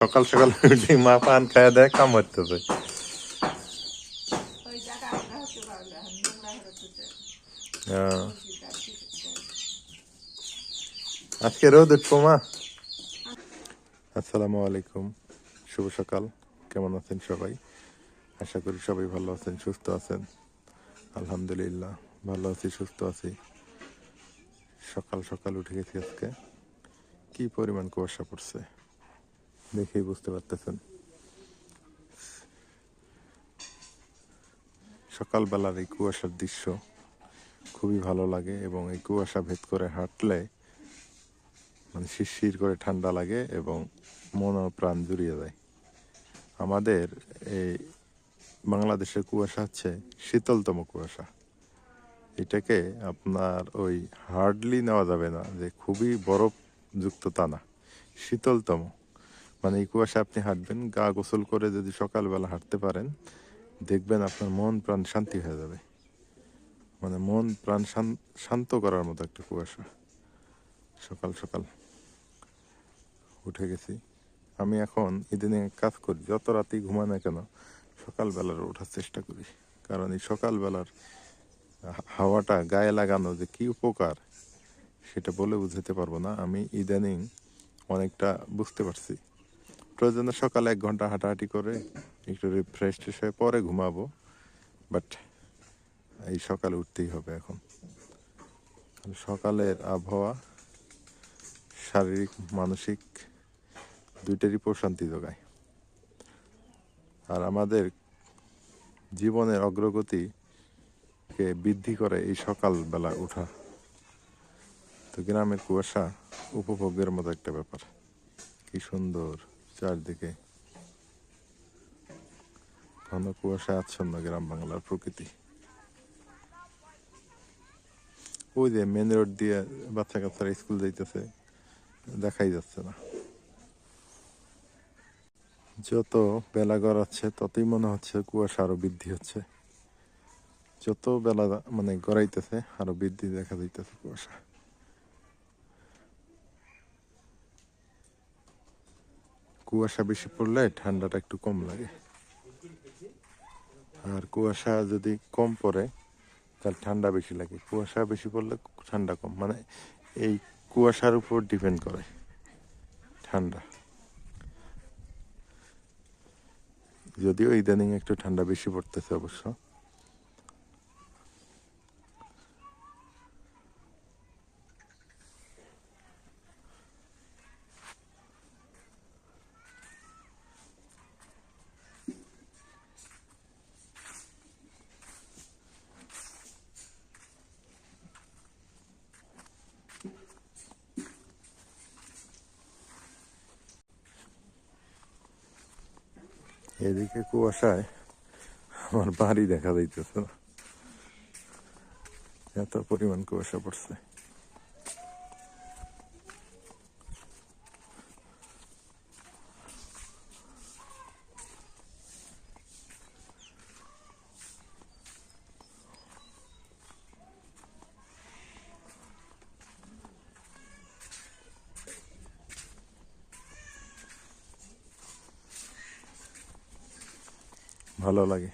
সকাল সকাল উঠে মা পান খায় দেয়, কাম হইতেছে। আজকে রোদ উঠবো মা। আসসালামু আলাইকুম, শুভ সকাল। কেমন আছেন সবাই? আশা করি সবাই ভালো আছেন, সুস্থ আছেন। আলহামদুলিল্লাহ ভালো আছি, সুস্থ আছি। সকাল সকাল উঠে গেছি আজকে। কি পরিমাণ কুয়াশা পড়ছে দেখেই বুঝতে পারতেছেন। সকালবেলার এই কুয়াশার দৃশ্য খুবই ভালো লাগে, এবং এই কুয়াশা ভেদ করে হাঁটলে মানে শিরশির করে ঠান্ডা লাগে এবং মন ও প্রাণ জুড়িয়ে যায়। আমাদের এই বাংলাদেশের কুয়াশা হচ্ছে শীতলতম কুয়াশা। এটাকে আপনার ওই হার্ডলি নেওয়া যাবে না যে খুবই বরফ যুক্ত, তা না, শীতলতম। মানে এই কুয়াশা আপনি হাঁটবেন, গা গোসল করে যদি সকালবেলা হাঁটতে পারেন, দেখবেন আপনার মন প্রাণ শান্তি হয়ে যাবে। মানে মন প্রাণ শান্ত করার মতো একটা কুয়াশা। সকাল সকাল উঠে গেছি। আমি এখন ইদানিং কাজ করি, যত রাতেই ঘুমাই না কেন সকালবেলার ওঠার চেষ্টা করি। কারণ এই সকালবেলার হাওয়াটা গায়ে লাগানো যে কি উপকার সেটা বলে বুঝাতে পারবো না। আমি ইদানিং অনেকটা বুঝতে পারছি। প্রয়োজনে সকালে 1 ঘন্টা হাঁটাহাঁটি করে একটু রিফ্রেশ হয়ে পরে ঘুমাবো, বাট এই সকালে উঠতেই হবে এখন। সকালের আবহাওয়া শারীরিক মানসিক দুইটারই প্রশান্তি যোগায়। আর আমাদের জীবনের অগ্রগতিকে বৃদ্ধি করে এই সকালবেলা ওঠা। তো গ্রামের কুয়াশা উপভোগের মতো একটা ব্যাপার। কি সুন্দর চারদিকে ঘন কুয়াশা আচ্ছন্ন গ্রাম বাংলার প্রকৃতি। ওই যে মেন রোড দিয়ে বাচ্চা কাচ্চারা স্কুল যাইতেছে, দেখাই যাচ্ছে না। যত বেলা গড়াচ্ছে ততই মনে হচ্ছে কুয়াশা আরো বৃদ্ধি হচ্ছে। যত বেলা মানে গড়াইতেছে আরো বৃদ্ধি দেখা যাইতেছে কুয়াশা। কুয়াশা বেশি পড়লে ঠান্ডাটা একটু কম লাগে, আর কুয়াশা যদি কম পড়ে তাহলে ঠান্ডা বেশি লাগে। কুয়াশা বেশি পড়লে ঠান্ডা কম, মানে এই কুয়াশার উপর ডিপেন্ড করে ঠান্ডা। যদিও ইদানিং একটু ঠান্ডা বেশি পড়তেছে অবশ্য। এদিকে কুয়াশায় আমার বাড়ি দেখা যাইতেছে না, এত পরিমাণ কুয়াশা পড়ছে। ভালো লাগে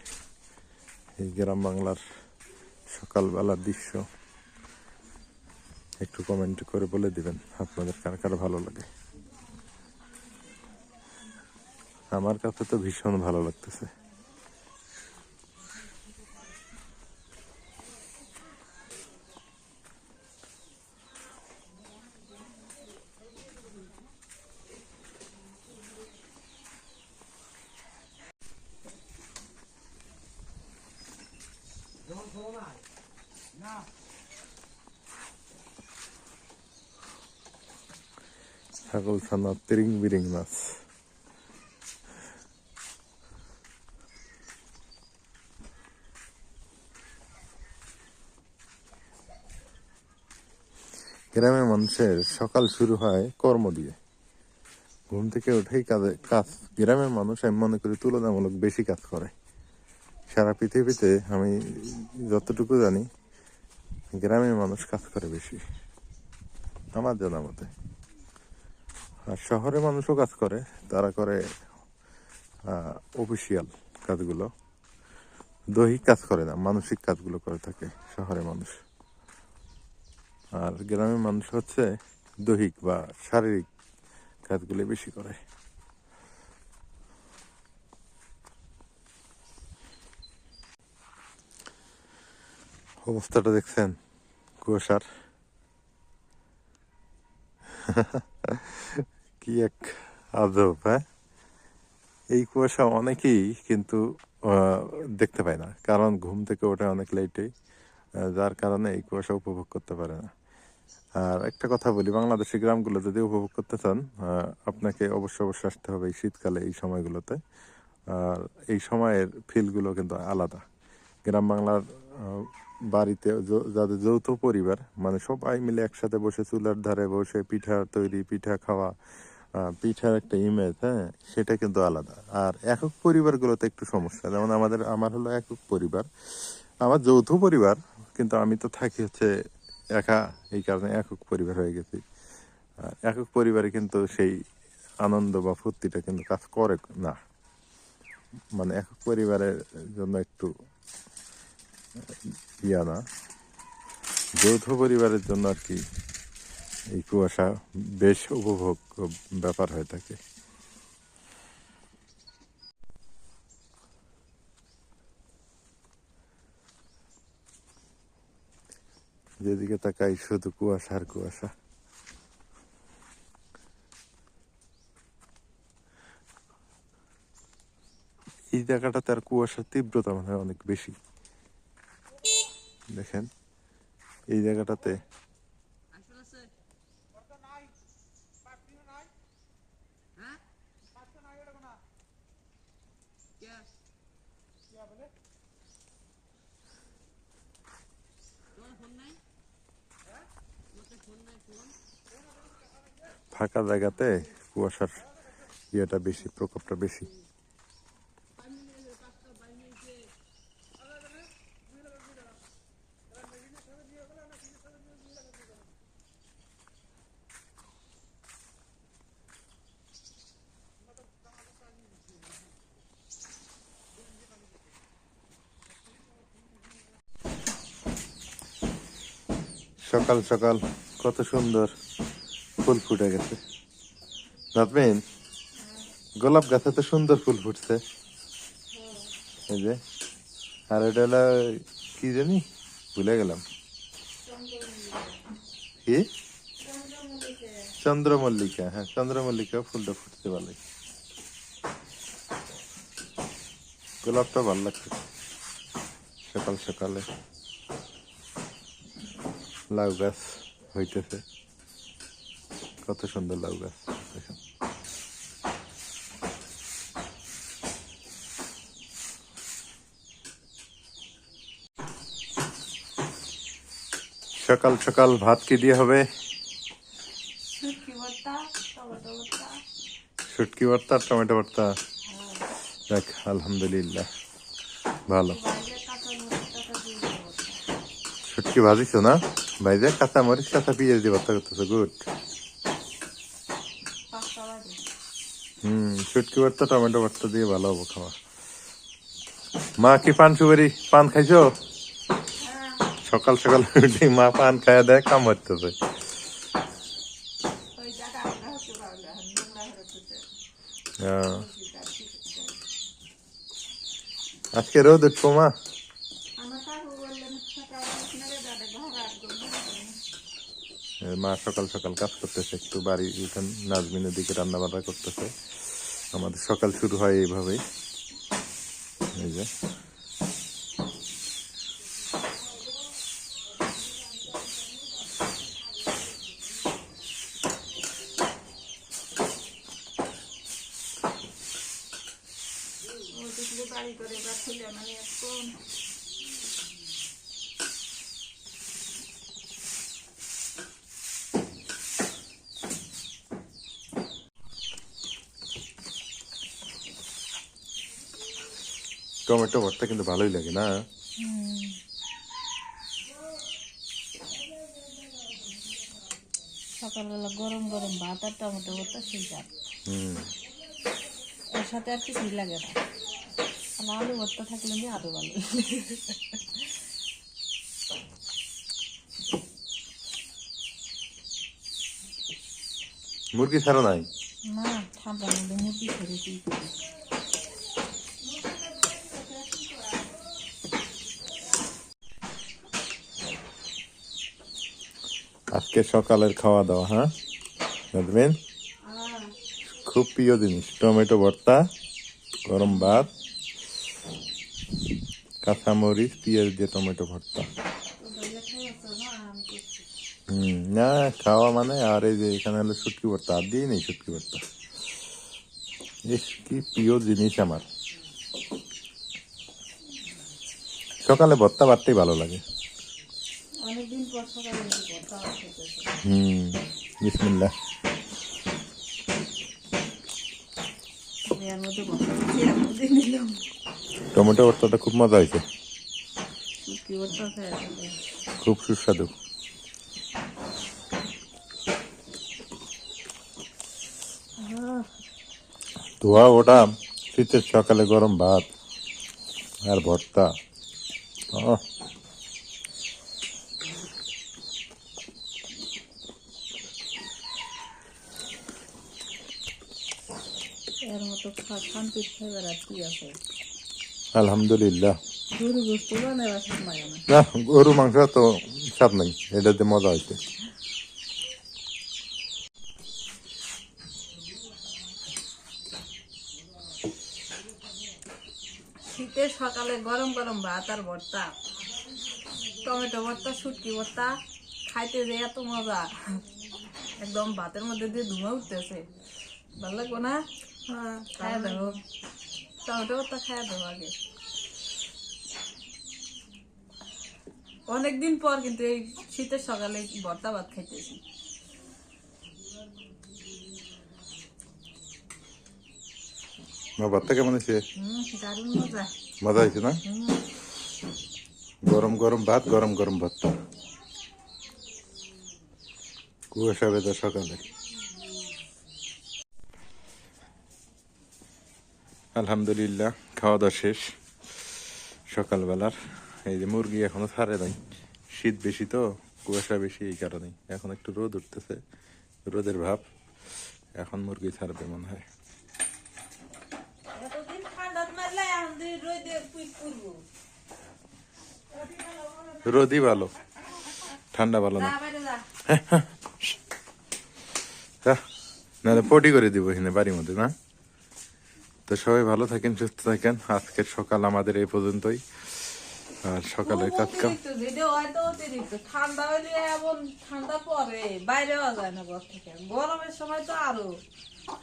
এই গ্রাম বাংলার সকালবেলার দৃশ্য। একটু কমেন্ট করে বলে দিবেন আপনাদের কার কার ভালো লাগে। আমার কাছে তো ভীষণ ভালো লাগতেছে। ছাগল ছানা তিরিং বিরিং মাছ। গ্রামের মানুষের সকাল শুরু হয় কর্ম দিয়ে, ঘুম থেকে উঠেই কাজ। গ্রামের মানুষ আমি মনে করি তুলনামূলক বেশি কাজ করে। সারা পৃথিবীতে আমি যতটুকু জানি গ্রামের মানুষ কাজ করে বেশি, আমার জানা মতে। আর শহরে মানুষও কাজ করে, তারা করে অফিসিয়াল কাজগুলো, দৈহিক কাজ করে না, মানসিক কাজগুলো করে থাকে শহরে মানুষ। আর গ্রামের মানুষ হচ্ছে দৈহিক বা শারীরিক কাজগুলো বেশি করে। অবস্থাটা দেখছেন কুয়াশার, কি এক আজব। হ্যাঁ, এই কুয়াশা অনেকেই কিন্তু দেখতে পায় না, কারণ ঘুম থেকে ওঠে অনেক লেটে, যার কারণে এই কুয়াশা উপভোগ করতে পারে না। আর একটা কথা বলি, বাংলাদেশের গ্রামগুলো যদি উপভোগ করতে চান, আপনাকে অবশ্যই আসতে হবে এই শীতকালে, এই সময়গুলোতে। আর এই সময়ের ফিলগুলো কিন্তু আলাদা। গ্রাম বাংলার বাড়িতে যাদের যৌথ পরিবার, মানে সবাই মিলে একসাথে বসে চুলার ধারে বসে পিঠা তৈরি, পিঠা খাওয়া, পিঠার একটা ইমেজ, হ্যাঁ, সেটা কিন্তু আলাদা। আর একক পরিবারগুলোতে একটু সমস্যা, যেমন আমার হলো একক পরিবার, আমার যৌথ পরিবার, কিন্তু আমি তো থাকি হচ্ছে একা, এই কারণে একক পরিবার হয়ে গেছি। আর একক পরিবারে কিন্তু সেই আনন্দ বা ফুর্তিটা কিন্তু কাজ করে না। মানে একক পরিবারের জন্য একটু না, যৌথ পরিবারের জন্য আর কি এই কুয়াশা বেশ উপভোগ ব্যাপার হয়ে থাকে। যেদিকে তাকাই শুধু কুয়াশা আর কুয়াশা। এই জায়গাটাতে আর কুয়াশার তীব্রতা মনে হয় অনেক বেশি। দেখেন এই জায়গাটাতে ফাঁকা জায়গাতে কুয়াশার ইয়েটা বেশি, প্রকোপটা বেশি। সকাল সকাল কত সুন্দর ফুল ফুটে গেছে। নাতমিন, গোলাপ গাছে তো সুন্দর ফুল ফুটছে, এই যে। আর এটা হলো কি জানি, ভুলে গেলাম কি, চন্দ্রমল্লিকা। হ্যাঁ, চন্দ্রমল্লিকা ফুলটা ফুটতে ভালো, গোলাপটা ভালো লাগছে। সকাল সকালে লাউ গাছ হইতেছে, কত সুন্দর লাউ গাছ দেখেন। সকাল সকাল ভাত কি দিয়ে হবে? শুটকি ভর্তা আর টমেটো ভর্তা। দেখ, আলহামদুলিল্লাহ, ভালো। শুটকি ভাজিছো না ভাইজা? কাঁচা মরিচ, কাঁচা পেঁয়াজ দিয়ে ভর্তা করতেছো, গুড। শুটকি ভর্তা টমেটো ভর্তা দিয়ে ভালো হবো খাওয়া। মা কি পান সুপারি পান খাইছো? সকাল সকাল উঠে মা পান খাইয়া দেয়, কাম হইতেছে। আজকে রোদ উঠবো মা? মা সকাল সকাল কাজ করতেছে, একটু বাড়ি উঠেন, নাজমিনের দিকে রান্না বান্না করতেছে। আমাদের সকাল শুরু হয় এইভাবেই, এই যে। টমেটো ভর্তা কিন্তু ভালোই লাগে না? সকালবেলা গরম গরম ভাত আর টমেটো ভর্তা সেই স্বাদ। এর সাথে আর কিছুই লাগে না। আর আলু ভর্তা থাকলে আমি আরো ভালো। মুরগি ছাড়া নাই? না, ঠান্ডার মধ্যে মুরগি ছেড়ে কি করি? আজকে সকালের খাওয়া দাওয়া, হ্যাঁ বুঝবেন, খুব প্রিয় জিনিস টমেটো ভর্তা, গরম ভাত, কাঁচামরিচ, পেঁয়াজ দিয়ে টমেটো ভর্তা। না খাওয়া মানে, আর এই যে এখানে হলো শুটকি ভর্তা, আর দিয়ে নেই শুটকি ভর্তা। বেশ কি প্রিয় জিনিস আমার, সকালে ভর্তা ভাতটাই ভালো লাগে। অনেকদিন পর সকালে ভর্তা খেতেছি। বিসমিল্লাহ। এর মধ্যে ভর্তা দিয়ে নিলাম। টমেটো ভর্তাটা খুব মজা হয়েছে, শুটকি ভর্তা খাই খুব সুস্বাদু। ধোয়া ওটা শীতের সকালে গরম ভাত আর ভর্তা। এর মতো শান্তির খাবার আর কি আছে? আলহামদুলিল্লাহ। গরু গোস্ত বানাবার সময় না। না গরু মাংস তো স্বাদ নেই, এটাতে মজা হয়েছে। শীতের সকালে গরম গরম ভাত আর ভর্তা, টমেটো ভর্তা, শুটকি ভর্তা খাইতে যে এত মজা, একদম ভাতের মধ্যে দিয়ে ধুমা উঠতেছে। ভালো লাগবো না? খাইয়া দেবো, টমেটো ভর্তা খাইয়া দেবো আগে। অনেকদিন পর কিন্তু এই শীতের সকালে ভর্তা ভাত খাইতেছি। ভর্তা কেমন হয়েছে? দারুণ মজা। মজা হয়েছে না? গরম গরম ভাত, গরম গরম ভর্তা, কুয়াশা ভেজা সকালে। আলহামদুলিল্লাহ, খাওয়া দাওয়া শেষ সকালবেলার। এই যে মুরগি এখনো ছাড়ে নাই, শীত বেশি তো, কুয়াশা বেশি, এই কারণেই এখন একটু রোদ উঠতেছে, রোদের ভাব। এখন মুরগি ছাড়বে মনে হয়। রোদই ভালো, ঠান্ডা ভালো না। নাহলে পটি করে দিব এখানে বাড়ির মধ্যে না। তো সবাই ভালো থাকেন, সুস্থ থাকেন। আজকের সকাল আমাদের এই পর্যন্তই। আর সকালের কাজ কাম ঠান্ডা হইলে এমন ঠান্ডা পরে বাইরে যায় না ঘর থেকে, গরমের সময় তো আরো।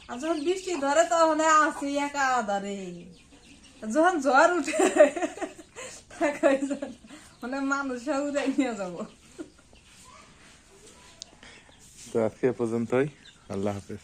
আর যখন বৃষ্টি ধরে তখন আসি একা আধারে, যখন ঝড় উঠে মানে মানুষ উড়াই নিয়ে যাবো। তো আজকে এ পর্যন্তই, আল্লাহ হাফেজ।